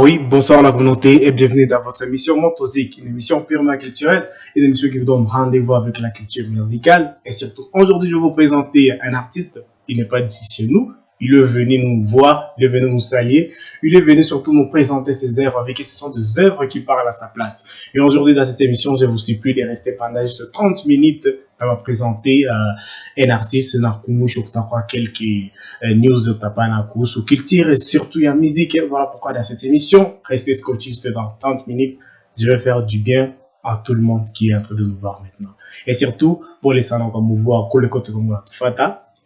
Ah oui, bonsoir la communauté et bienvenue dans votre émission Motozik, une émission purement culturelle, une émission qui vous donne rendez-vous avec la culture musicale. Et surtout, aujourd'hui, je vais vous présenter un artiste, il n'est pas d'ici chez nous, il est venu nous voir, il est venu nous saluer, il est venu surtout nous présenter ses œuvres avec ce sont des œuvres qui parlent à sa place. Et aujourd'hui, dans cette émission, je vous supplie de rester pendant juste 30 minutes. Ça va présenter un artiste, quelques news ou qu'il tire surtout en musique. Et voilà pourquoi dans cette émission, restez scotché juste dans 30 minutes. Je vais faire du bien à tout le monde qui est en train de nous voir maintenant. Et surtout, pour les salons comme vous voir,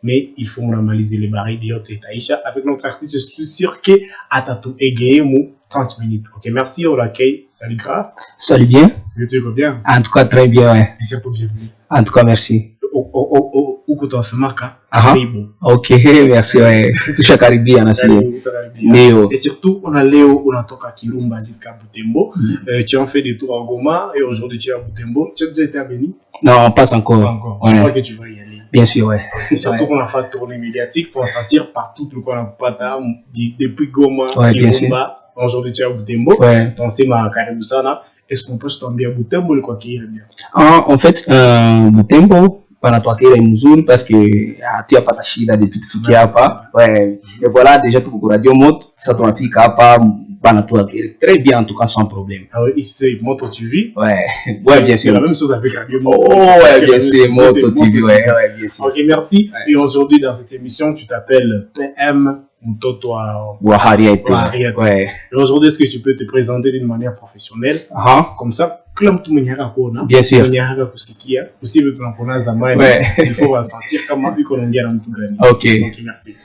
mais il faut normaliser les barils de Taïcha avec notre artiste. Je suis sûr que Atatou Egeyemu 30 minutes. Ok, merci au l'accueil. Salut grave. Salut bien. Tu vas bien? En tout cas, très bien, ouais. Et surtout bienvenue. En tout cas, merci. Ok, merci, ouais. Touche Caribbean, Léo. Et surtout, on a Léo, on a Toka Kirumba jusqu'à Butembo. Tu as fait des tours à Goma et aujourd'hui tu es à Butembo. Tu as déjà été à Béni? Non, pas encore. Pas encore. Ouais. Je crois que tu vas y aller. Bien sûr, ouais. Et surtout qu'on a fait tournée médiatique pour sentir partout tout qu'on a pas depuis Goma, ouais, Kirumba. Aujourd'hui tu es à Butembo. Ouais. Donc c'est ma Caribusana. Est-ce qu'on peut se tomber à Butembo, le quoi qui irait bien? En fait, Butembo, panatoakele mzuri parce que hatuyapata shida depuis tufikia hapa. Ouais. Et voilà, déjà tuko kwa radio moto, sasa tunafika hapa panatoakele très bien, en tout cas sans problème. Ah oui, ici c'est Moto TV. Ouais. Ouais, bien sûr. C'est la même chose avec Radio Moto. Oh, ouais, bien sûr, Moto TV, ouais, bien sûr. Ok, merci. Ouais. Et aujourd'hui dans cette émission, tu t'appelles PM Mtoto Wahariete. Ouais. Et aujourd'hui, est-ce que tu peux te présenter d'une manière professionnelle? Comme ça, comme tout le monde bien sûr. Il faut sentir comment il connaît un tout. Ok, merci.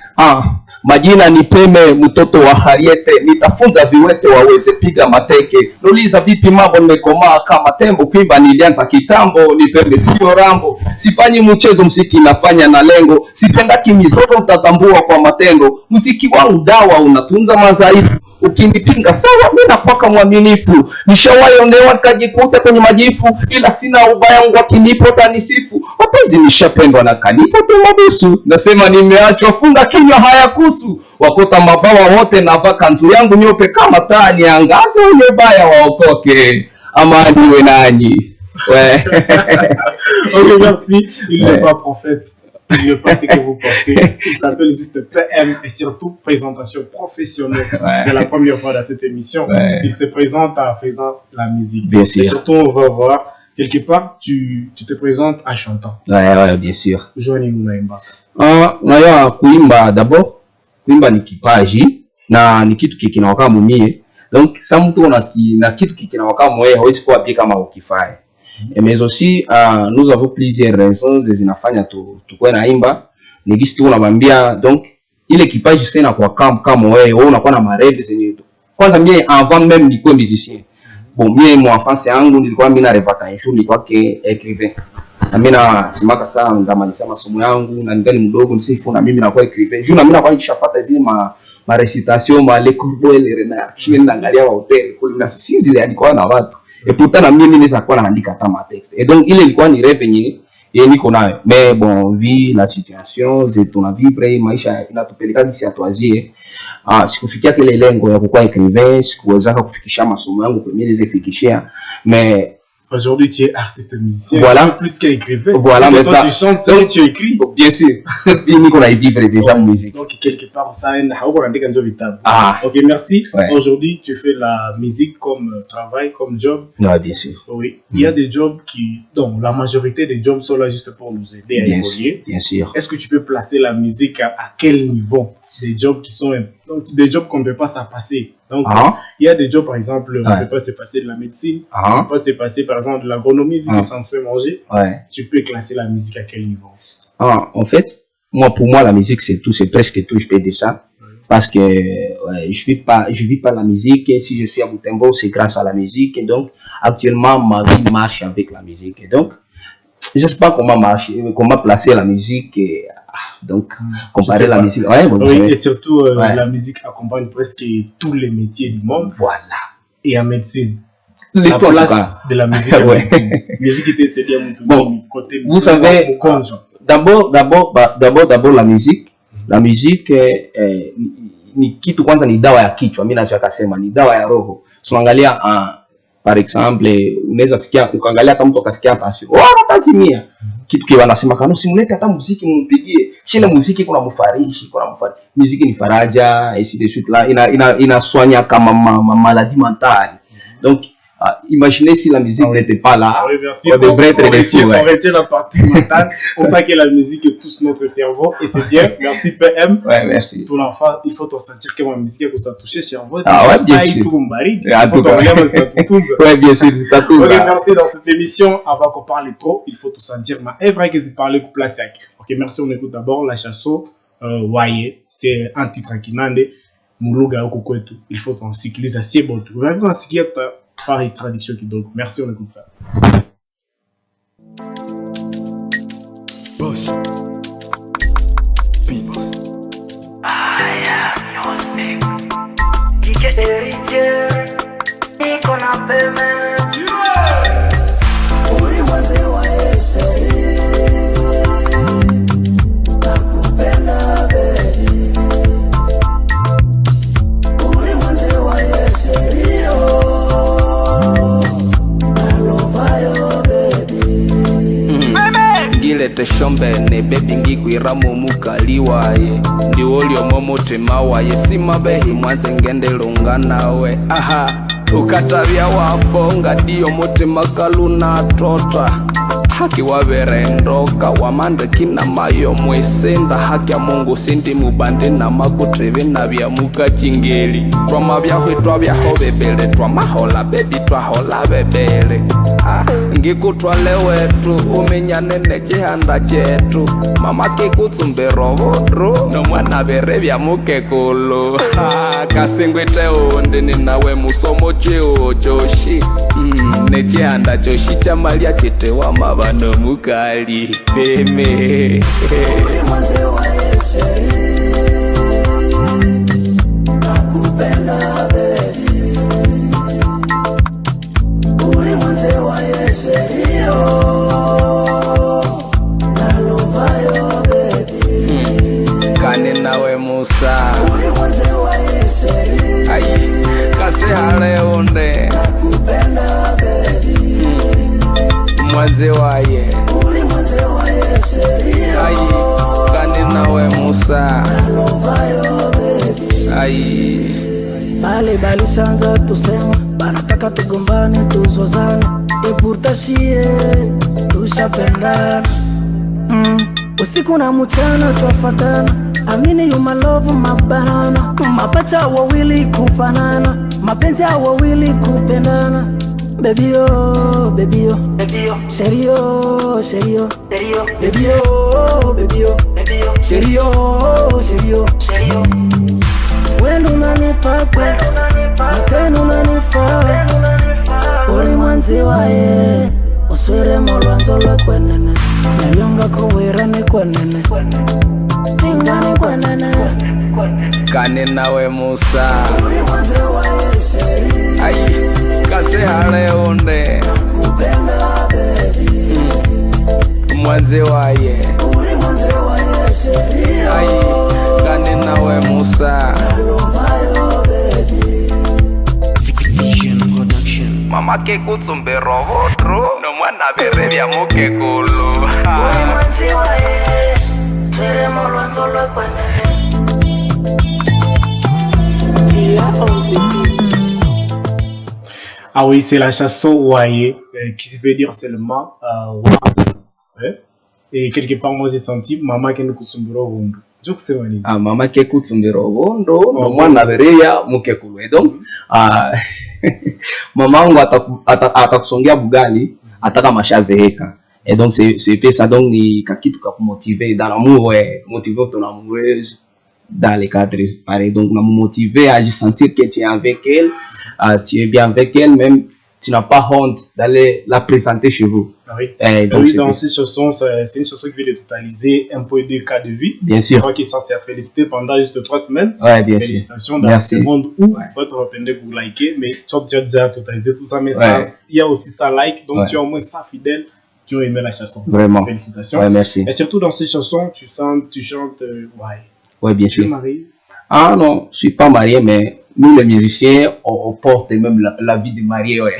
Majina ni Peme Mtoto wa Hariete, nitafunza viwete waweze piga mateke. Nauliza vipi mambo nimekomaa kama tembo, kuimba nilianza kitambo, ni Peme sio rambo. Sifanyi mchezo, muziki nafanya na lengo. Sipendaki mizoto, mtatambua kwa matendo. Muziki wangu dawa, unatunza madhaifu. Ukinipinga sawa, mimi nakuwa mwaminifu. Nishawaionewa nikajikuta kwenye majifu, ila sina ubaya, wangu akinipo tanisifu. Wapenzi nishapendwa na kanipo mabusu. Nasema nimeachwa, funga kinywa hayakusu. Wakota mabawa wote na kanzu yangu nyope kama taa, niangaze wenye baya waokoke. Amani we nanyi. Ouais. Ok, merci. Il n'est pas prophète. Il n'est pas ce que vous pensez. Il s'appelle juste PM et surtout présentation professionnelle. Ouais. C'est la première fois dans cette émission. Ouais. Il se présente en faisant la musique. Bien sûr. Et surtout, on va voir, quelque part, tu te présentes en chantant. Ouais, bien sûr. Johnny Munaimba. Kuimba d'abord. Kuimba ni kipaji na ni kitu kinawaka mumie. Donc, sa mtu na kitu kinawaka mwe, hawezi kuwa pia kama ukifai. Mais aussi, nous avons plusieurs raisons zinafanya tukwe naimba. Nigisi tu unabambia, donc ile kipaji sena kwa kama wewe unakuwa na mareve zenye. Kwanza mimi avant même nikuwe musicien. Bon, mimi mon enfance yangu nilikuwa mimi na revaka issue nilikuwa ke écrivain. Na mimi na simaka sana ndamaliza masomo yangu na ningali mdogo nisifu na mimi nakuwa écrivain. Juu na mimi nakuwa nishapata zile ma recitation ma les corbeaux les renards. Chini naangalia wa hotel kule na sisi zile alikuwa na watu. Et pourtant na mimi naweza kuwa naandika kama text. Et donc ile ilikuwa ni rêve yenyewe niko nayo. Mais bon, vu la situation zetu na vivre maisha inatupeleka kisi atuazie. Sikufikia kile lengo ya kuwa écrivain, sikuweza kufikisha masomo yangu kwenye nizifikishia. Mais aujourd'hui tu es artiste musicien, voilà. Plus qu'écrivain. Voilà, mais toi tu chantes, donc, tu écris. Bien sûr, cette vie qu'on a vivre déjà musique. Donc quelque part ça Ok, merci. Ouais. Aujourd'hui tu fais la musique comme travail, comme job. Ouais, bien sûr. Oui, il y a des jobs qui, donc la majorité des jobs sont là juste pour nous aider à évoluer. Bien sûr. Est-ce que tu peux placer la musique à quel niveau? Des jobs qui sont, donc des jobs qu'on ne peut pas s'en passer. Donc, il y a des jobs, par exemple, on ne peut pas se passer de la médecine, on ne peut pas se passer, par exemple, de l'agronomie, vu que ça en fait manger. Ouais. Tu peux classer la musique à quel niveau? En fait, pour moi, la musique, c'est tout, c'est presque tout, je peux dire ça. Parce que je vis pas la musique. Et si je suis à Butembo, c'est grâce à la musique. Et donc, actuellement, ma vie marche avec la musique. Et donc, je sais pas comment placer la musique. Et, donc, comparer la musique. Ouais, bon, oui, et surtout, la musique accompagne presque tous les métiers du monde. Voilà. Et en médecine. La place de la musique en médecine. Musique était cédée à mon côté. Vous savez, d'abord, la musique. La musique, ni kitu kwanza, ni dawa ya kichwa. Mimi naweza kusema ni dawa ya roho. Unaangalia par exemple, unaweza sikia ukaangalia kama mtu akasikia tension, atazimia. Kitu kile wanasema kana usimlete hata muziki mumpigie. Shile muziki kuna mfarishi. Muziki ni faraja, et de suite là, inaswanya kama maladie mentale. Donc imaginez si la musique n'était pas là, on devrait être des fous. On retient la partie mentale. On sait que la musique touche notre cerveau et c'est bien. Merci PM. Ouais, merci. Tout l'enfant, il faut te sentir que ma musique ça touche le cerveau. Ouais, bien sûr. Ouais, bien sûr, c'est tout. Ok, merci. Dans cette émission, avant qu'on parle trop, il faut te sentir. Mais vrai que c'est parler pour place. Ok, merci. On écoute d'abord la chanson Waye. C'est un titre qui n'a pas Muluga Okokwetu. Il faut t'en cycliser assez bon. Tu vas en cycliser par les traditions qui donc. Merci, on écoute ça. Boss Beats. I am music. Kike héritier, niko na payment. Uli mwanze wa eseri, nakupenda baby. Uli mwanze wa eseri. Ngilete shombe ne baby ngigwira mu mukali waye ndi olyo momutima waye simabehi mwanze ngende lunga nawe ukatabya wabonga diyo mutima kaluna tota haki waberendoka wamande kina mayo mwesenda haki ya Mungu sindi mubande na makutreve na bya mukachingeli twama byahwe twabyaho bebele twamahola bebi twahola bebele ngikutwale wetu umenyane nekihanda chetu mama kikutsumbe rovodro nomwana bere bya mukekulu kasingwite undi ninawe musomo cheo choshi nekihanda choshi chamalia chitewa mabano mukali peme mwanze wa eseri nakupenda baby uli mwanze wa eseri nalovayo baby kani nawe musa uli mwanze wa eseri ai kase hale unde nakupenda baby mwanze waye uli mwanze wa eseri ai kani nawe musa nalovayo baby ai bali shanza tusema banataka tugombane tuzozane epurtashie tushapendana usiku na mchana twafatana amini you my love mabanana mapacha wawili kufanana mapenzi ya wawili kupendana baby oh baby oh baby oh sherio sherio serio baby oh baby oh baby oh sherio sherio serio wendo unanipaka na tena unanifaa uli mwanzi waye uswire molwanzo lwekwenene nalyonga kowira ni kwenene inga ni kwenene kani nawe musa uli mwanze wa eseri ai kase hale unde nakupenda baby mwanze waye uli mwanze wa eseri ai kani nawe musa nalovayo baby Vision Production. mama kekutsumbe rovodro nomwana bere bya mukekulu uli mwanze wa eseri molwanzo lwekwenene Ah oui, c'est la chanson Waye, qui veut dire seulement Wa. Ouais. Et quelque part, moi j'ai senti Maman qui nous kutsumburo rundu. Je sais pas nini. mama kekutsumbe rovondo nomwana bere ya mukekulu. Et donc mama wangu atakusongea bugali ataka mashazeheka. Et donc c'est ça, donc ni kakitu ka motiver dans l'amour, motiver ton amoureuse dans les cadres pareil. Donc on a motivé à sentir que tu es avec elle, tu es bien avec elle, même tu n'as pas honte d'aller la présenter chez vous. Ah oui. Donc Oui, dans cette chanson, c'est une chanson qui vient de totaliser un peu de cas de vie. Bien Je sûr. crois qu'il s'en s'est félicité pendant juste 3 semaines. Ouais, bien sûr. Félicitations dans Merci. le monde où Ouais. votre reprenez pour liker, mais tu as déjà totalisé tout ça, mais Ouais. ça, il y a aussi ça like, donc Ouais. tu as au moins 100 fidèles qui ont aimé la chanson. Vraiment. Félicitations. Ouais, merci. Et surtout dans cette chanson, tu chantes, ouais. Ouais, bien Tu es sûr. marié? Ah non, je suis pas marié, mais nous les musiciens, on porte même la vie de marié, ouais.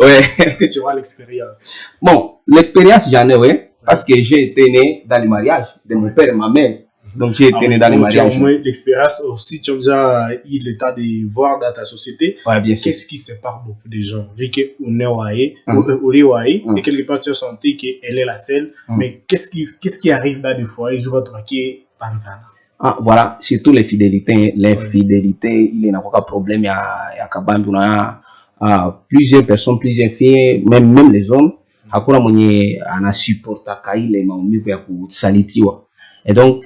Ouais. Est-ce que tu vois l'expérience? Bon, l'expérience, j'en ai, ouais. Parce que j'ai été né dans les mariages de mon père et ma mère. Donc j'ai été né dans les donc, tu as mariages. au moins l'expérience aussi, tu as déjà eu le temps de voir dans ta société. Ouais, bien sûr. Qu'est-ce qui sépare beaucoup de gens? Vu qu'on est waïe, et quelque part tu as senti qu'elle est la seule, mais qu'est-ce qui arrive dans des foyers, je vois traquer Panzana? Ah, voilà, surtout les fidélités. L'infidélité, il y a un problème, il y a Kabambi, on a plusieurs personnes, plusieurs filles, même les hommes, hakuna mwenye anasupporta ile maumivu ya kusalitiwa. Et donc,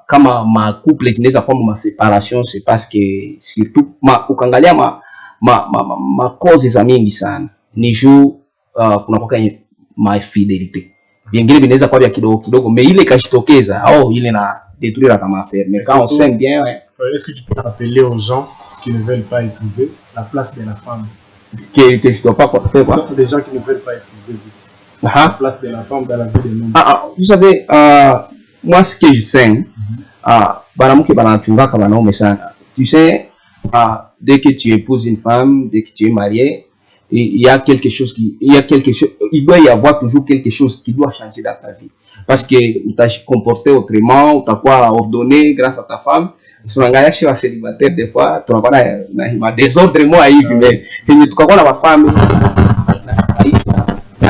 kama ma couple zinaweza kuwa ma separation, c'est parce que surtout ukangalia ma cause za mingi sana ni juu kuna kwa ma fidelité. Vingine vinaweza kuwa vya kidogo kidogo, mais ile kashitokeza au ile na détruire kama affaire. Mais quand on s'aime bien, ouais. Est-ce que tu peux rappeler aux gens qui ne veulent pas épouser la place de la femme? Que je dois pas faire quoi? Des gens qui ne veulent pas épouser la place de la femme dans la vie de l'homme. Vous savez, moi ce que je sais, banamuke banachungaka banaume sana. Tu sais, dès que tu épouses une femme, dès que tu es marié, il y a quelque chose il doit y avoir toujours quelque chose qui doit changer dans ta vie. Parce que tu t'as comporté autrement, tu t'as quoi ordonné grâce à ta femme. Si on a chez un célibataire, des fois, tu as désordre moi hivi, mais tu as la femme.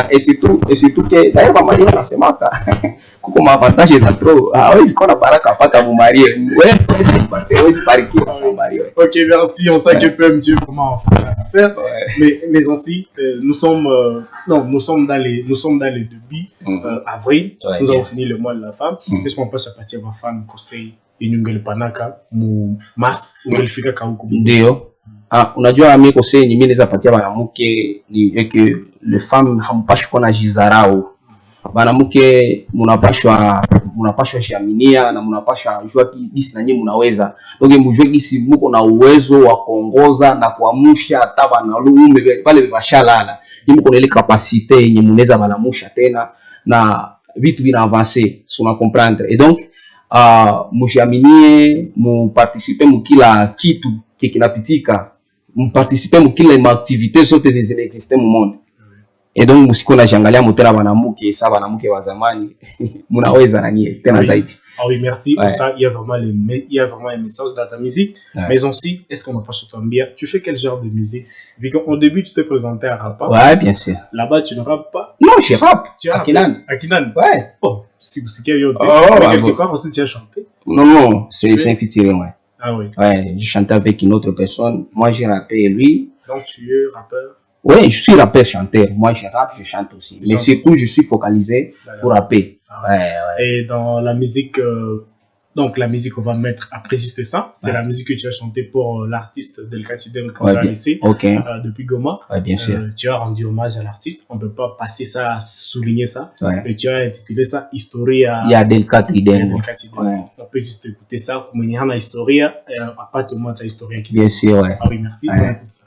Et surtout que d'ailleurs, ma mariée, c'est mata. Kuko avantage est trop. Oui, c'est qu'on a baraka pas ta mariée. Ouais, c'est pas qui va se marier. Ok, merci. On sait que PM Dieu comment faire. Mais aussi, nous sommes dans les début avril. Nous avons fini le mois de la femme. Qu'est-ce qu'on peut se partir ma femme conseil inyungele panaka mu mars ungelifika kauko. Ndio. Unajua mimi kose yenye mimi naweza patia banamuke ni que les femmes hampashi kuwa na jizarau. Banamuke munapashwa jiaminia na munapashwa jua gisi na nyinyi mnaweza. Donc mjue gisi mko na uwezo wa kuongoza na kuamsha hata banalume pale bashalala. Nyinyi mko na ile capacité yenye mnaweza balamusha tena na vitu vina avancer, si on comprendre. Et donc mujiaminie, muparticipe mukila kitu kinapitika. Mparticipe mukila activité zote zinaexiste mu monde. Et donc musiko na jangalia motera banamuke sa banamuke wa zamani munaweza na nyie tena zaidi. Ah oui, merci. Ouais. Ça, il y a vraiment un message dans ta musique. Ouais. Mais aussi, est-ce qu'on n'a pas surtout bien? Tu fais quel genre de musique? Vu qu'au début, tu t'es présenté à rappeur. Ouais, bien sûr. Là-bas, tu ne rappes pas? Non, je rappe. Tu rappes? À Kinan? Ouais. Oh, c'est quelque part aussi, tu as chanté? Non, c'est un featuring, ouais. Ah oui. Ouais, je chantais avec une autre personne. Moi, j'ai rappé et lui. Donc, tu es rappeur? Oui, je suis rappeur chanteur. Moi, je rappe, je chante aussi. Mais surtout, je suis focalisé pour rapper. Ouais. Et dans la musique, donc la musique qu'on va mettre après juste ça, c'est la musique que tu as chantée pour l'artiste Delka Tidem qu'on a laissé depuis Goma. Ouais, bien sûr. Tu as rendu hommage à l'artiste. On ne peut pas passer ça, souligner ça. Ouais. Et tu as intitulé ça Historia. Il y a Delka Tidem. Ouais. On peut juste écouter ça comme il y a une Historia, à part tout le monde, Historia. Bien sûr, ouais. Ah oui, merci. Ouais. On écoute ça.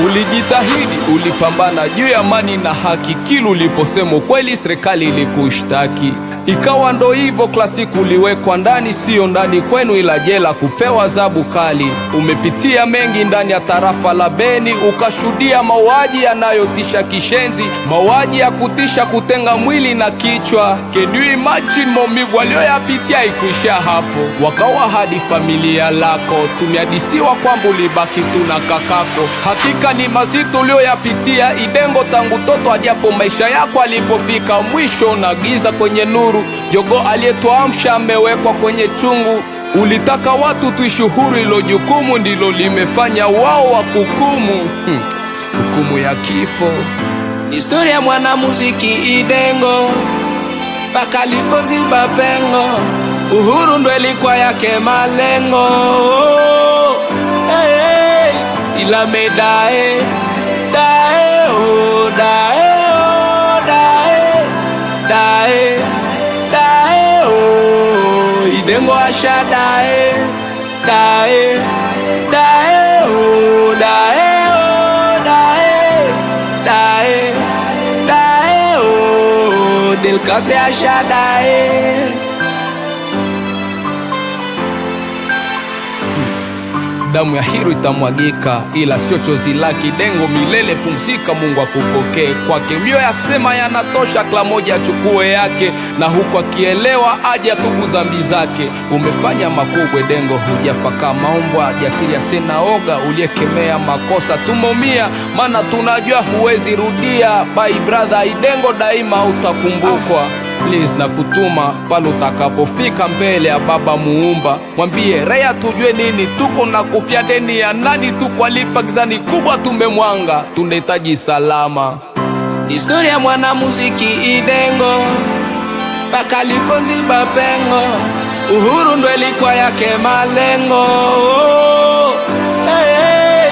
Ulijitahidi, ulipambana juu ya amani na haki. Kila uliposema ukweli, serikali ilikushtaki. Ikawa ndo hivyo, klasiku uliwekwa ndani, sio ndani kwenu ila jela, kupewa adhabu kali. Umepitia mengi ndani ya tarafa la Beni, ukashuhudia mauaji yanayotisha kishenzi, mauaji ya kutisha, kutenga mwili na kichwa. Can you imagine maumivu walioyapitia? Ikuisha hapo, wakawa hadi familia lako. Tumeadisiwa kwamba ulibaki tu na kakako. Hakika ni mazito ulioyapitia Idengo, tangu toto hadi hapo maisha yako alipofika mwisho, na giza kwenye nuru. Jogo aliyetuamsha amewekwa kwenye chungu. Ulitaka watu tuishi huru, ilo jukumu ndilo limefanya wao wakukumu. Hukumu ya kifo. Historia ya mwanamuziki Idengo, mpaka alipoziba pengo. Uhuru ndo ilikuwa yake malengo. Hey, ila medae dae oh dae oh dae dae dae oh Idengo asha dae, dae, dae, oh, dae, oh, dae, dae, dae, oh, Delcate asha dae. Damu ya Hiro itamwagika, ila sio chozi lake. Dengo milele pumzika, Mungu akupokee kwake. Ulioyasema yanatosha, kila moja achukue yake, na huku akielewa aje atubu dhambi zake. Umefanya makubwa Dengo, hujafa kama mbwa, jasiri asina oga, uliyekemea makosa tumomia, maana tunajua huwezi rudia. Bye brother Idengo, daima utakumbukwa. Please na kutuma pale utakapofika mbele ya Baba Muumba, mwambie Rea tujue nini tuko na kufia deni ya nani, tukwalipa gizani kubwa tumemwanga, tunahitaji salama. Historia ya mwanamuziki Idengo mpaka alipoziba pengo, uhuru ndo ilikuwa yake malengo. Hey, hey,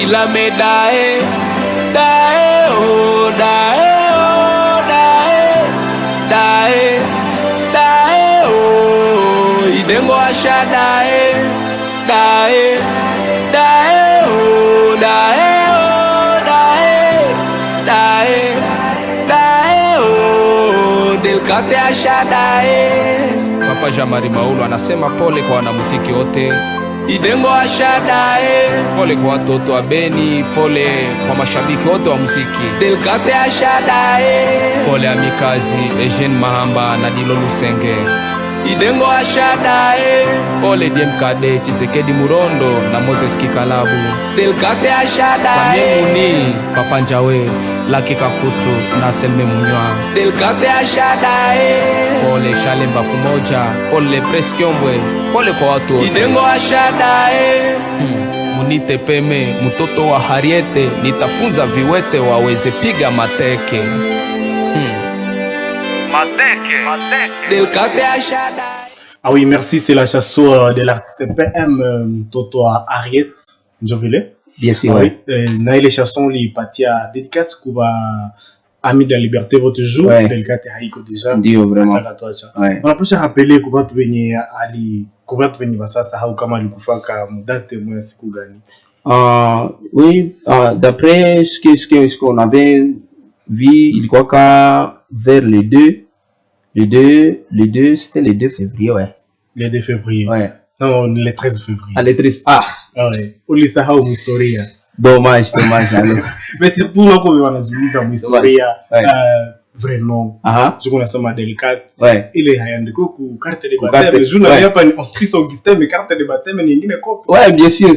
ila medae dae, oh, dae, oh, dae, dae, dae, oh, Idengo asha dae, dae, dae, oh, dae, oh, dae, dae, dae, oh, Delcate asha dae. Papa Jamari Maulu anasema pole kwa wanamuziki wote. Idengo asha dae, pole kwa watoto wa Beni, pole kwa mashabiki wote wa muziki. Delcate asha dae, pole Amikazi, Eugene Mahamba na Dilo Lusenge. Idengo asha dae, pole DMKD, Chisekedi Murondo na Moses Kikalabu. Delcate asha dae, Samie Papa Njawe, Laki Kaputu na Selme Munywa. Delcate asha dae, pole Shalemba Fumoja, pole Pres Kiombwe, pole kwa watu wote. Idengo asha dae, Munite Peme, mtoto wa Hariete, nitafunza viwete waweze piga mateke. Delcate asha dae. Ah oui, merci, c'est la chanson de l'artiste PM Toto Ariette Njovile. Bien sûr, oui. Na ile chanson li patia dédicace kuba Ami de la Liberté votre jour, ouais. Delcate haiko déjà. Ndio vraiment. Ouais. On a pas rappeler kuba tu benye ali kuba tu benye basasa hau kama alikufaka mudate mwa siku gani? Oui, d'après ce qu'on avait vu, il croit qu'à vers le 2, c'était le 2 février, ouais. Le 2 février. Ouais. Non, le 13 février. Ah, le 13. Ah ouais. Ulisahau historia. Dommage alors. Mais surtout là comme on a zuluza historia, ouais. Vrai nom. Je connais ça ma Delcate. Ouais. Il est hayandiko ku carte de baptême. Je n'avais pas inscrit son Augustin mais carte de baptême ni nyingine copy. Ouais, bien sûr.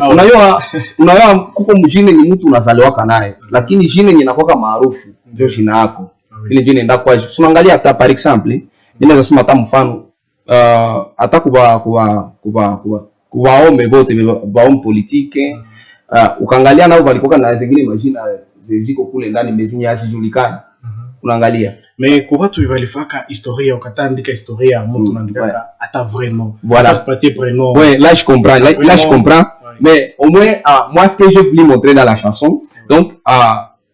Unajua kuko mjini ni mtu unazaliwa naye. Lakini jina yenye inakuwa maarufu ndio jina yako. Ile jina ndio kwa. Tunaangalia hata par exemple, ninaweza sema hata mfano hata kuwa ome vote baom politique ukaangalia nao walikuwa na zingine majina ziko kule ndani mezinya asijulikana. Unaangalia mais kwa watu walifaka historia ukatandika historia mtu unaandika hata vrai nom. Voilà. Petit prénom. Ouais, là je comprends. Là je comprends. Ouais. Mais au moins moi ce que je voulais montrer dans la chanson, donc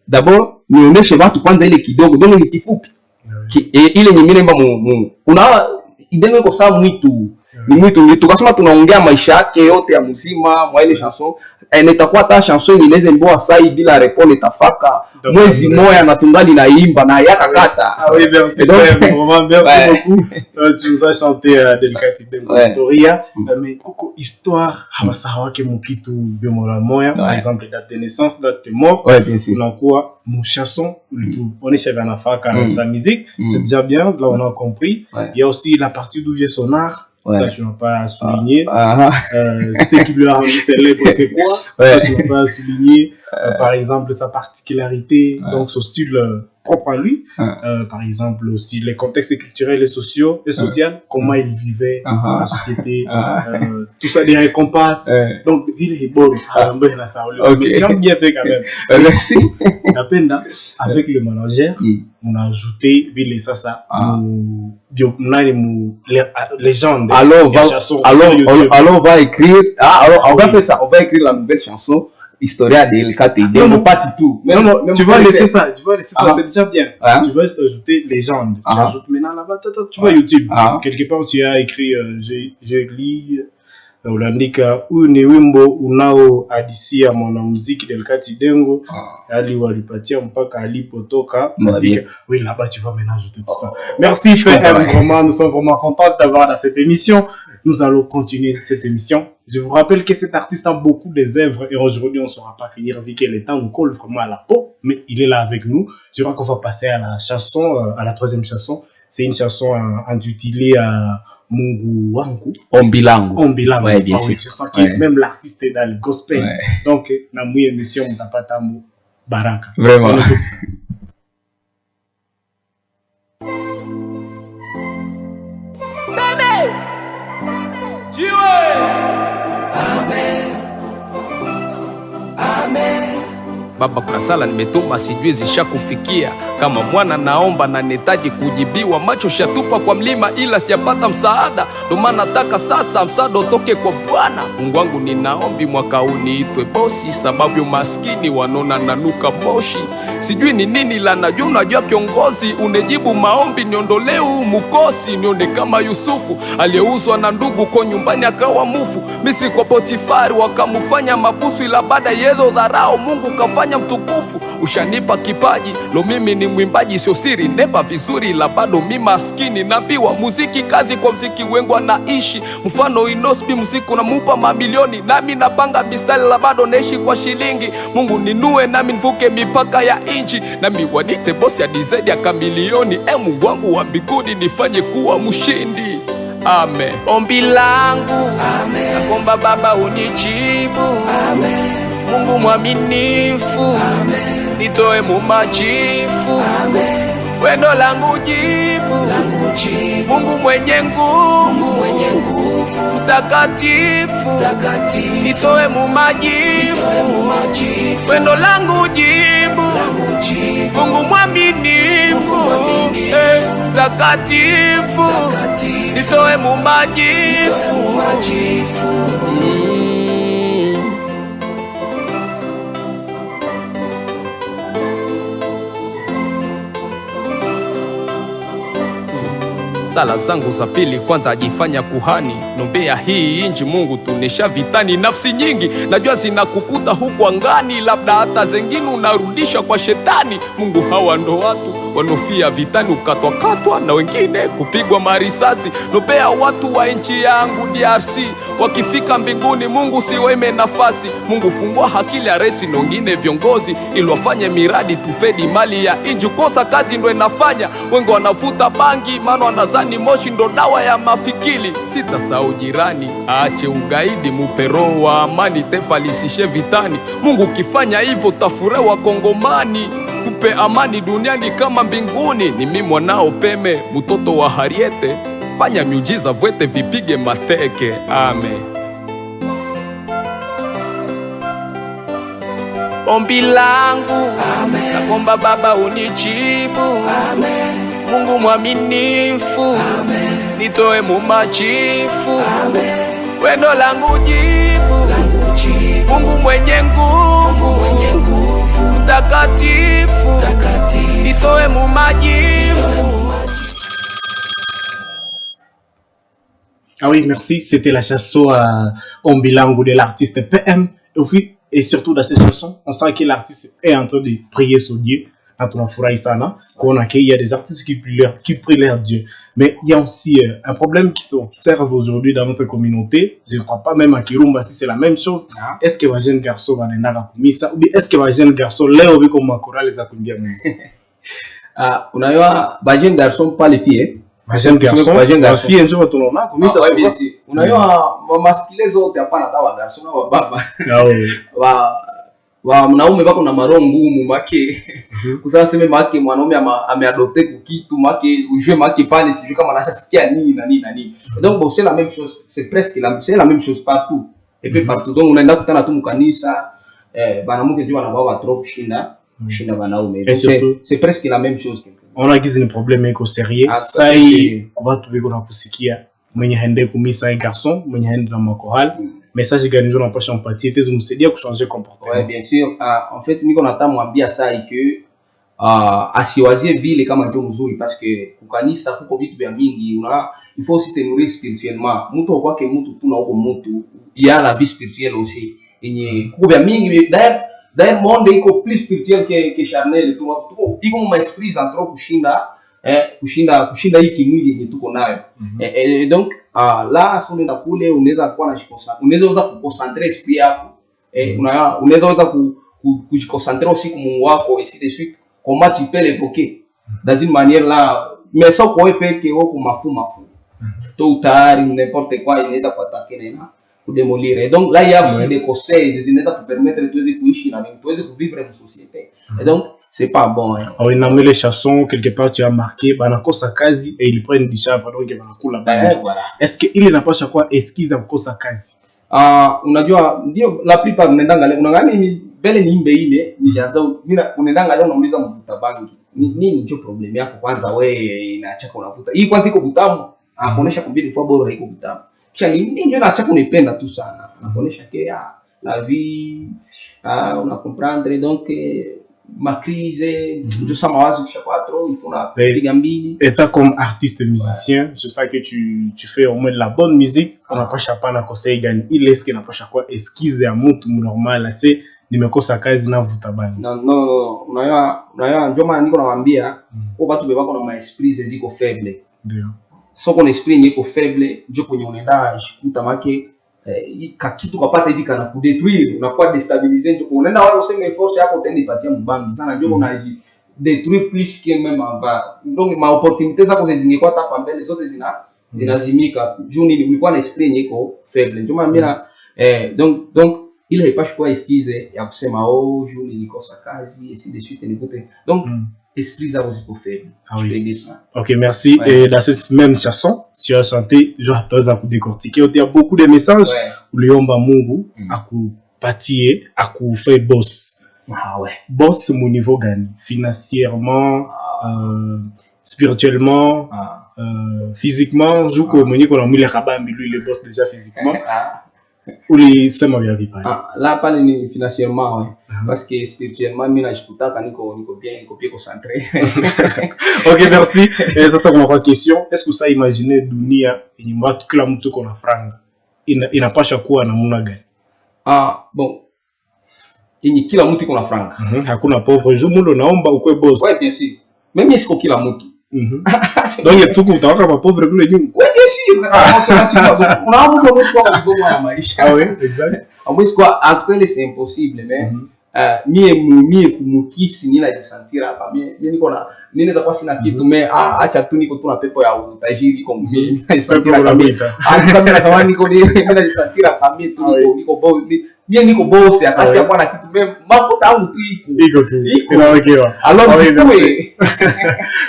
d'abord nionyeshe watu kwanza ile kidogo ndio ni kifupi. Ile nyingine mba una Idengo iko sawa mwitu. Ni mwitu tukasema tunaongea maisha yake yote ya mzima mwa ile chanson. Nitakuwa ta chanson inaweza mboa sai bila repone tafaka mwezi moya na tungali na imba na yakakata. Ah oui, merci vraiment merci beaucoup. Tu nous as chanté Delcate Idengo historia mais koko histoire habasaha wake mukitu biomola moya par exemple date de naissance, date de mort. Ouais, bien sûr. Donc quoi mon chanson on est chez Vanafaka sa musique, c'est déjà bien, là on a compris. Il y a aussi la partie d'où vient son art. Ouais. Ça, tu n'as pas à souligner. Ce qui lui a rendu célèbre, c'est quoi? Ça, tu n'as pas à souligner. Par exemple, sa particularité, donc son style propre à lui. Par exemple, aussi les contextes culturels et sociaux et sociaux, comment il vivait dans la société. Tout ça, des récompenses. Donc, il est bon. Mais j'aime bien fait quand même. Merci. La peine, avec le manager, on a ajouté, ça, légende. Alors on va écrire, alors on va faire ça, on va écrire la nouvelle chanson historia de LKT Non, non. pas du tout. Non, non, tu vas laisser ça, Ah. c'est déjà bien. Ah. Tu vas juste ajouter légende. Tu Ah. ajoutes maintenant là-bas, tu vois YouTube. Ah. Quelque part, tu as écrit, j'ai lu, unaandika huyu ni wimbo unaohadisia mwanamuziki Delkati Dengo ali walipatia mpaka alipotoka. Oui, là-bas tu vas maintenant ajouter tout ça. Merci PM, vraiment, nous sommes vraiment contents de t'avoir dans cette émission. Nous allons continuer cette émission. Je vous rappelle que cet artiste a beaucoup des œuvres et aujourd'hui on ne saura pas finir vu que le temps nous colle vraiment à la peau, mais il est là avec nous. Je crois qu'on va passer à la chanson, à la troisième chanson. C'est une chanson intitulée Mungu wangu. Ombi langu. Ombi langu. Ouais, bien sûr. Oui, je sens que même l'artiste est dans le gospel. Ouais. Donc, na mouille émission mutapata mu baraka. Vraiment. On écoute ça. Bébé! Amen. Amen. Baba, kuna sala nimetuma sijui zishakufikia. Kama mwana naomba na netaji kujibiwa. Macho shatupa kwa mlima ila sijapata msaada. Ndo maana nataka sasa msaada utoke kwa Bwana. Mungu wangu ninaombi mwaka huu niitwe bosi, sababu maskini wanona nanuka moshi. Sijui ni nini la najua unajua kiongozi. Unejibu maombi niondolee huu mkosi. Nione kama Yusufu aliyeuzwa na ndugu kwa nyumbani akawa mufu. Misri kwa Potifari wakamufanya mabusu, ila baada yezo dharao Mungu kafanya mtukufu. Ushanipa kipaji lo mimi ni mwimbaji sio siri, nepa vizuri la bado mi maskini. Naambiwa muziki kazi kwa mziki wengu anaishi. Mfano Inosbi muziki unamupa mamilioni, nami napanga bistali la bado naishi kwa shilingi. Mungu ninue nami nivuke mipaka ya inchi, nami wanite bosi ya DZ ya kamilioni. Mungu wangu wa mbinguni nifanye kuwa mshindi. Amen. Ombi langu nakuomba Baba unijibu. Amen. Mungu mwaminifu. Amen. Nitoe mumajifu. Amen. Wendo langu jibu. Mungu mwenye nguvu. Mtakatifu. Nitoe mumajifu. Wendo langu jibu. Mungu mwaminifu. Mtakatifu. Nitoe mumajifu. Sala zangu za pili kwanza ajifanya kuhani. Nombea hii inji Mungu tunesha vitani. Nafsi nyingi najua zinakukuta huku angani, labda hata zengine unarudisha kwa shetani. Mungu hawa ndo watu wanofia vitani, ukatwa na wengine kupigwa marisasi. Nombea watu wa inchi yangu DRC wakifika mbinguni Mungu siweme nafasi. Mungu fungua hakili ya resi na wengine viongozi, ili wafanye miradi tufedi mali ya inji. Kosa kazi ndo inafanya wengi wanafuta bangi, maana wanazani moshi ndo dawa ya mafikili. Sitasahau jirani aache ugaidi, mupe roho wa amani, taifa lisishe vitani. Mungu ukifanya hivyo tafurewa Kongomani, tupe amani duniani kama mbinguni. Ni mimi mwanao Peme mtoto wa Hariete, fanya miujiza vwete vipige mateke. Amen. Ombi langu nakuomba Baba unijibu. Amen. Mungu mwaminifu. Amen. Nitoe mumajifu. Amen. Wendo langu jibu. Mungu mwenye nguvu. Mtakatifu. Nitoe mumajifu. Ah oui, merci. C'était la chanson Ombi langu de l'artiste PM. Et surtout dans cette chanson, on sent que l'artiste est en train de prier sur Dieu. Qu'on a qu'il y a des artistes qui prient leur Dieu. Mais il y a aussi un problème qui s'observe aujourd'hui dans notre communauté. Je ne crois pas même à Kirumba si c'est la même chose. Est-ce que les jeunes garçons vont aller ça, ou bien est-ce que les jeunes garçons là où comme chorale les akumbia même? On a les jeunes garçons pas les filles. Les jeunes garçons, les filles un jour tout normal comme ça. Ouais, bien sûr. On a eu masculin zote hapana tawa garçons na baba. Ah oui. Wa mwanaume wako na maroho ngumu make kusema sema make mwanaume ameadopte kitu make ujue make pale sijui kama anashasikia nini na nini. Donc bon, c'est la même chose, c'est presque c'est la même chose partout. Et puis partout donc unaenda kutana tu mkanisa banamuke jua na baba trop kushinda wanaume. C'est presque la même chose. On a gizi ni problème iko sérieux. Sai kwa watu biko na kusikia mwenye hende kumisa garçon, mwenye hende na makohal. message gani ndio unapasha mpatie tezo msaidia kuchanger comportement. Ouais, bien sûr. En fait niko nataka mwambia saa que asiwazie vile kama ndio mzuri parce que kukanisa kuko vitu vya mingi il faut aussi te nourrir spirituellement. Mtu kwake mtu tu na uko mtu il y a la vie spirituelle aussi. Yenye kuko vya mingi d'ailleurs monde iko plus spirituel que charnel tu iko ma esprit en trop kushinda hii kimwili yenye tuko nayo. Et donc là si unaenda kule unaweza kuwa na unaweza kuconcentrate esprit yako. Unaweza kujiconcentrer aussi kwa Mungu wako et ainsi de suite. Comment tu peux l'évoquer dans une manière là, mais ça quoi peut que au mafu tôt ou tard n'importe quoi inaweza kuattaquer na kudemolir. Et donc là il y a aussi des conseils zinaweza kupermettre tuweze kuishi na tuweze vivre en société. Et donc c'est pas bon. Alors il a mis les chansons quelque part tu as marqué banakosa kazi et ils prennent du chava donc banakula bana. Voilà. Est-ce que il inapasha kwa eskiza kukosa kazi? Unajua ndio la plupart unaangalia mimi bele niimbe ile nilianza mimi unaendanga leo unauliza mvuta bangi nini ndio problem yako kwanza wewe inaacha unavuta hii kwanza iko butamu anaonesha kumbili kwa bora haiko butamu kisha nini ndio inaacha kunipenda tu sana anaonesha que la vie on a comprendre donc ma crise ndio sama wazo kisha 4 il faut na piga mbili. Et toi comme artiste musicien je sais que tu fais au moins de la bonne musique on n'a pas chapa na conseil gani il est ce qu'il n'a pas chaque fois esquisse ya mtu normal c'est nimekosa kazi na vuta bangi. No unaya ndio maana niko nawaambia kwa watu bebako na maesprit ziko faible. Ndio. So kuna esprit niko faible ndio kwenye unaenda shikuta make kakitu kapata hivi kana kudetruire unakuwa destabiliser ndio unaenda wao useme force yako utaenda ipatia mbambi sana ndio unaji détruire plus que même avant. Donc ma opportunité zako zingekuwa hapa mbele zote zinazimika. Juni ulikuwa na esprit niko faible. Ndio maana donc il haipashi kuwa eskize ya kusema juu nilikosa kazi et ainsi de suite nikote donc esprit za ziko faible. OK, merci. Ouais. Et dans cette même chanson tu as chanté genre toza ku décortiquer il y a beaucoup de messages uliomba Mungu akupatie akufai boss. Ouais. Boss mon niveau gani financièrement spirituellement physiquement juko mwenye kuna mwili kabambi lui le boss déjà physiquement. Ulisema vya vipi? Là pale ni financièrement ouais. Parce que spirituellement mimi najikutaka niko bien concentré. OK, merci. Et sasa kuna question, est-ce que ça imaginer dunia yenye watu kila mtu kuna franga inapasha kuwa namna gani? Bon. Yenye kila mtu kuna franga. Hakuna pauvre jour mulo naomba ukwe boss. Ouais, bien sûr. Même siko kila mtu. Donc tuko utawaka ma pauvre kule nyuma. Ouais, bien sûr. Unaona mtu mwisho kwa kibomo ya maisha. Ah oui, exact. Mwisho kwa actuellement c'est impossible mais mie kumukisi ninajisantira hapa mie niko na ninaweza kwa sina kitu me acha tu niko tu na pepo ya utajiri kwa mimi najisantira kama acha mimi nasema niko ninajisantira kama tu niko boss mie niko boss akasi hapo na kitu me makuta yangu tu iko tu inawekewa. Alors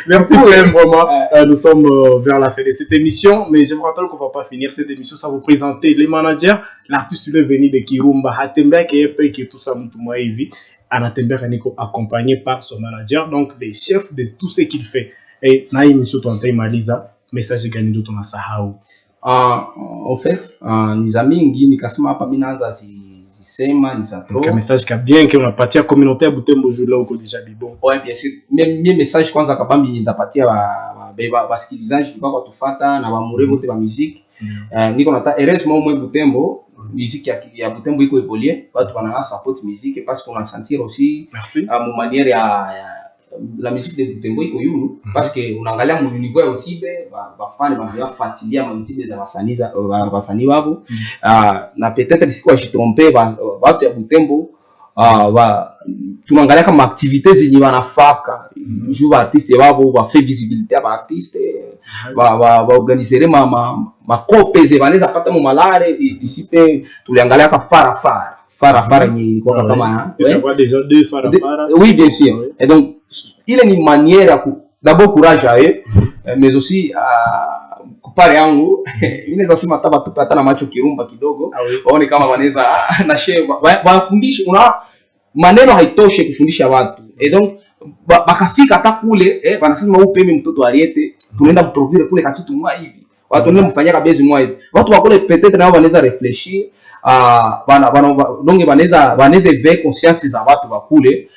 merci vraiment. Nous sommes vers la fin de cette émission mais je vous rappelle qu'on va pas finir cette émission sans vous présenter les managers. L'artiste il est venu de Kirumba Hatembeck et qui tout ça mtu mwa hivi anatembea niko accompagné par son manager donc les chefs de tout ce qu'il fait et na émission tunataimaliza message gani ndio tunasahau? En fait ni za mingi nikasema hapa mimi naanza zisema ni za trop un message ka bien que unapatia communauté ya Butembo Jula uko déjà bibon. Ouais, bien sûr. Mimi message kwanza kabambi nitapatia basikilizaji kwa kutufuata na bamure wote ba musique. Niko nata heureusement moi Butembo musique ya Butembo iko évoluer watu wana support musique parce qu'on a sentir aussi mon manière ya la musique de Butembo iko yulu parce que unaangalia mu niveau ya utibe bafani banza kufuatilia mu utibe za wasanii wao na peut-être siko ajitromper watu ya Butembo tunaangalia kama activités zenye wanafaka juu artiste wao ba fait visibilité ba artiste ba organiser ma copes wanaweza pata mu malare disipe tuliangalia ka fara ni ilikuwa kama ça va déjà deux fara. Oui bien sûr. Et donc il est une manière d'abord courage à eux mais aussi kupare yangu mimi naweza sema hata watu hata na macho kirumba kidogo waone kama wanaweza na share wafundishe una maneno haitoshe kufundisha watu et donc bakafika hata kule wanasema upeme mtoto Ariete tunaenda kuproduire kule kitu mwa hivi watu ndio mfanyia kabezi mwa hivi watu wakule peut-être nao wanaweza réfléchir donc banaweza éveiller conscience za watu bakule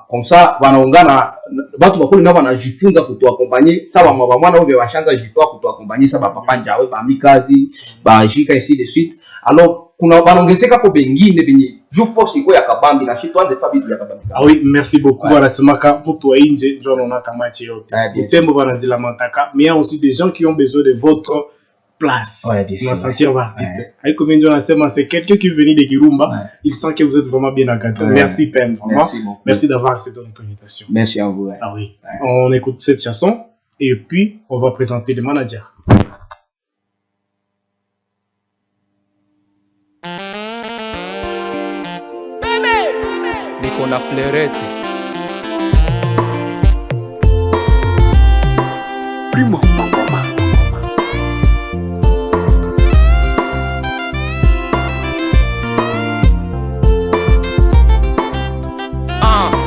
comme ça wanaungana watu bakule nao wanajifunza kutuakompanye sawa mwana ube washanza jitoa kutuakompanye sawa papa njawe ba mikazi ba jika ici de suite alors kuna wanaongezeka ko bengine benye ju force iko ya kabambi na shit tuanze pa bitu ya kabambi. Ah oui, merci beaucoup bwana Semaka pour toi inje ndio naona kama chio utembo bwana zila mantaka mais il y a aussi des gens qui ont besoin de votre place pour sentir artiste. Avec comme on a c'est quelqu'un qui est venu de Kirumba, il sent que vous êtes vraiment bien encadré. Merci Pem, vraiment. Merci d'avoir accepté notre invitation. Merci à vous. Ah oui. On écoute cette chanson et puis on va présenter le manager. Niko na flerete Primo mama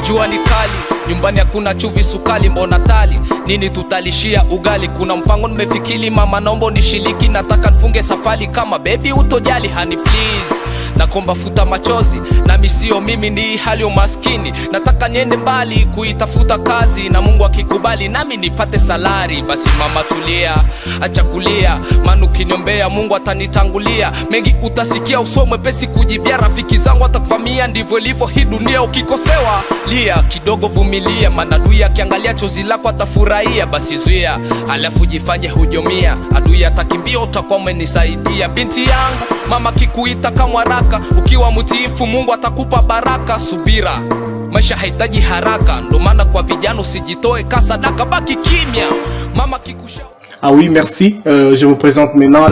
jua ni kali, nyumbani hakuna chuvi sukali, mbona tali nini tutalishia ugali? Kuna mpango nimefikiri mama, naomba nishiriki, nataka nifunge safari kama baby utojali, honey please nakomba futa machozi, nami sio mimi, ni hali umaskini, nataka niende mbali kuitafuta kazi, na Mungu akikubali nami nipate salari. Basi mama tulia, acha kulia, maana ukiniombea Mungu atanitangulia, mengi utasikia, usomwe pesi kujibia, rafiki zangu atakufamia, ndivyo ilivyo hii dunia, ukikosewa lia kidogo vumilia, maana adui akiangalia chozi lako atafurahia, basi zuia alafu jifanye hujomia, adui atakimbia utakuwa umenisaidia. Binti yangu mama kikuita kama haraka, ukiwa mtiifu Mungu atakupa baraka, subira maisha haitaji haraka, ndo maana kwa vijana usijitoe kasadaka, baki kimya mama kikusha. Ah oui, merci. Je vous présente maintenant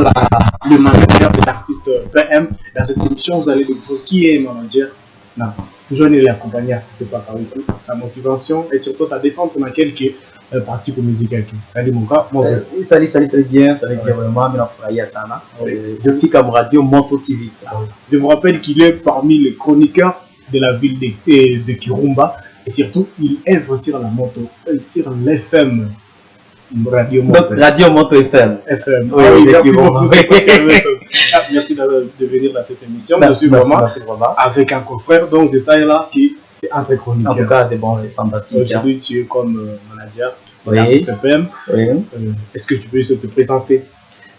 le manager de l'artiste PM. Dans cette émission, vous allez découvrir qui est manager. Non, joignez l'accompagner artiste par Kawiku, sa motivation et surtout ta défense dans quelques parties de musique. Salut mon gars. Salut bien vraiment, mais on sana. Je suis comme Radio Monto TV. Je vous rappelle qu'il est parmi les chroniqueurs de la ville de Kirumba et surtout il œuvre sur la moto, sur l'FM. Radio Monto FM. Oui, merci beaucoup. Merci de venir dans cette émission. Merci vraiment. Avec un confrère, donc de ça et là, qui c'est un très chroniqueur. En tout cas, c'est bon, c'est fantastique. Aujourd'hui, tu es comme manager de l'artiste FM. Est-ce que tu peux te présenter?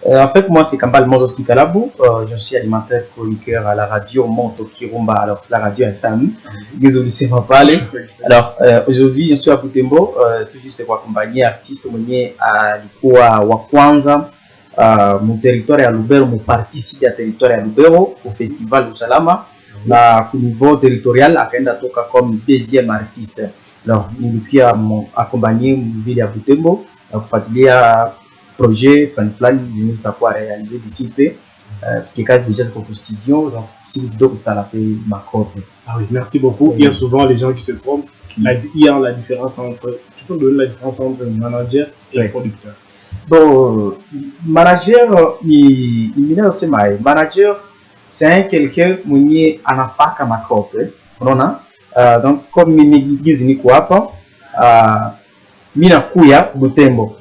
En fait, moi, c'est Kambal Mozos Kikalabou. Je suis animateur chroniqueur à la radio Monto Kirumba. Alors, c'est la radio FM. Désolé, c'est pas parler. Alors, aujourd'hui, je suis à Butembo, tout juste pour accompagner artiste mwenye alikuwa wa kwanza mu territoire ya Lubero, mu partie ya territoire ya Lubero au festival Usalama, na ku niveau territorial akaenda toka comme deuxième artiste. Alors, nilikuwa accompagner mu ville ya Butembo na kufuatilia projet fulani zenye zitakuwa réalisé d'ici peu, parce que kazi déjà c'est au studio, donc si donc tu as lancé ma corde. Ah oui, merci beaucoup. Il y a souvent les gens qui se trompent. Il y a la différence entre, tu peux donner la différence entre manager et producteur? Bon, manager, manager, c'est quelqu'un qui anafaa kama corde, unaona? Donc comme mimi niko hapa, mimi nakuya Butembo,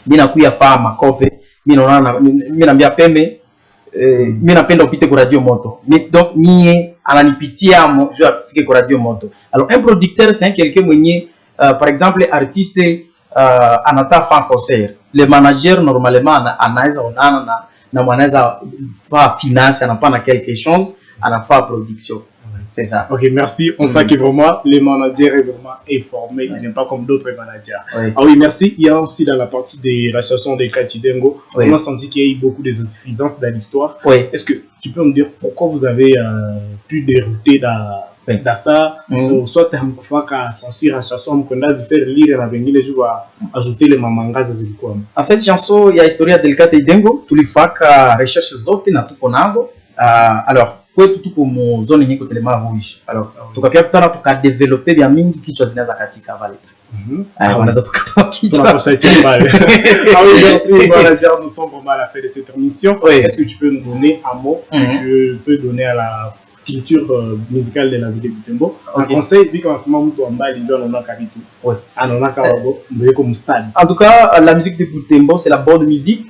mimi nakuya faa makope, mimi naona mimi naambia Pembe, mimi napenda upite kwa Radio Moto. Donc mie ananipitia mo je afike kwa Radio Moto. Alors un producteur c'est quelqu'un mwenye par exemple artiste anataka faire concert. Le manager normalement anaweza onana na mwanaweza faire finance, anapana quelque chose, anafaa production. C'est ça. Ok, merci. On sent que vraiment, le manager est vraiment informé. Il n'est pas comme d'autres managers. Ah oui, merci. Il y a aussi dans la partie de la chanson de Katidengo, on a senti qu'il y a eu beaucoup d'insuffisances dans l'histoire. Est-ce que tu peux me dire pourquoi vous avez pu dérouter dans ça? Soit tu as censuré la chanson, tu as fait lire la venue les jours à ajouter les mamangas. En fait, chanson, il y a l'histoire de Katidengo. Tu lui fais recherche zote na tuko nazo. Alors, kwetu tuko mu zone nyiko telema rouge. Alors tukapia kutana tukadeveloper vya mingi kichwa zinaza katika vale. Wanaweza tukatoa kichwa. Ah oui, merci manager, nous sommes vraiment à la fin de cette émission. Est-ce que tu peux nous donner un mot que tu peux donner culture musicale de la ville de Butembo. Un Ok. conseil, vu qu'en ce moment, on a les gens, on a qu'à tout. Ouais. On a qu'à comme stade. En tout cas, la musique de Butembo, c'est la bonne musique,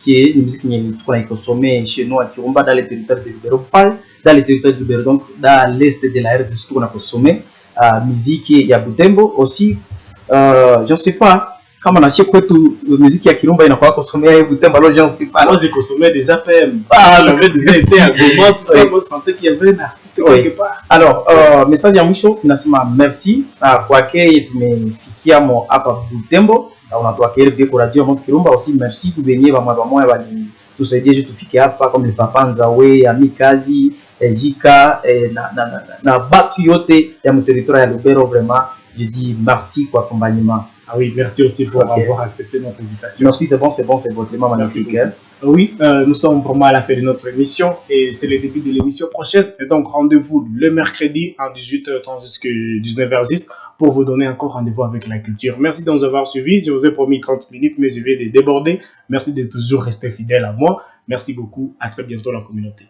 qui est une musique qu'on a consommée chez nous à Kirumba, dans les territoires de Lubero, pas dans les territoires de Lubero, donc dans l'est de la RDC, qu'on a consommé. Musique, il y a Butembo aussi. Je ne sais pas, comme on a chez quoi tout, musique à Kirumba, il n'a pas consommé à Butembo, alors je ne sais pas. Moi, j'ai consommé des APM. Ah, J'avais déjà été à Goma, tout ça, moi, je sentais qu'il y avait un artiste Oui. quelque part. Alors, message ya mwisho tunasema merci kwake tumefikia mo hapa Butembo na unatuakia pia kwa radio Mont Kirumba aussi merci kuvenye bamwa bali tusaidie tufike hapa comme le papa Nzawe Ami Kazi Jika na batu yote ya mu territoire ya Lubero. Vraiment je dis merci pour accompagnement. Ah oui, merci aussi pour Ok. avoir accepté notre invitation. Merci, c'est bon, c'est vraiment magnifique. Merci Oui, nous sommes vraiment à la fin de notre émission et c'est le début de l'émission prochaine. Et donc, rendez-vous le mercredi à 18h30 jusqu'à 19h10 pour vous donner encore rendez-vous avec la culture. Merci de nous avoir suivis. Je vous ai promis 30 minutes, mais je vais les déborder. Merci de toujours rester fidèle à moi. Merci beaucoup. À très bientôt, la communauté.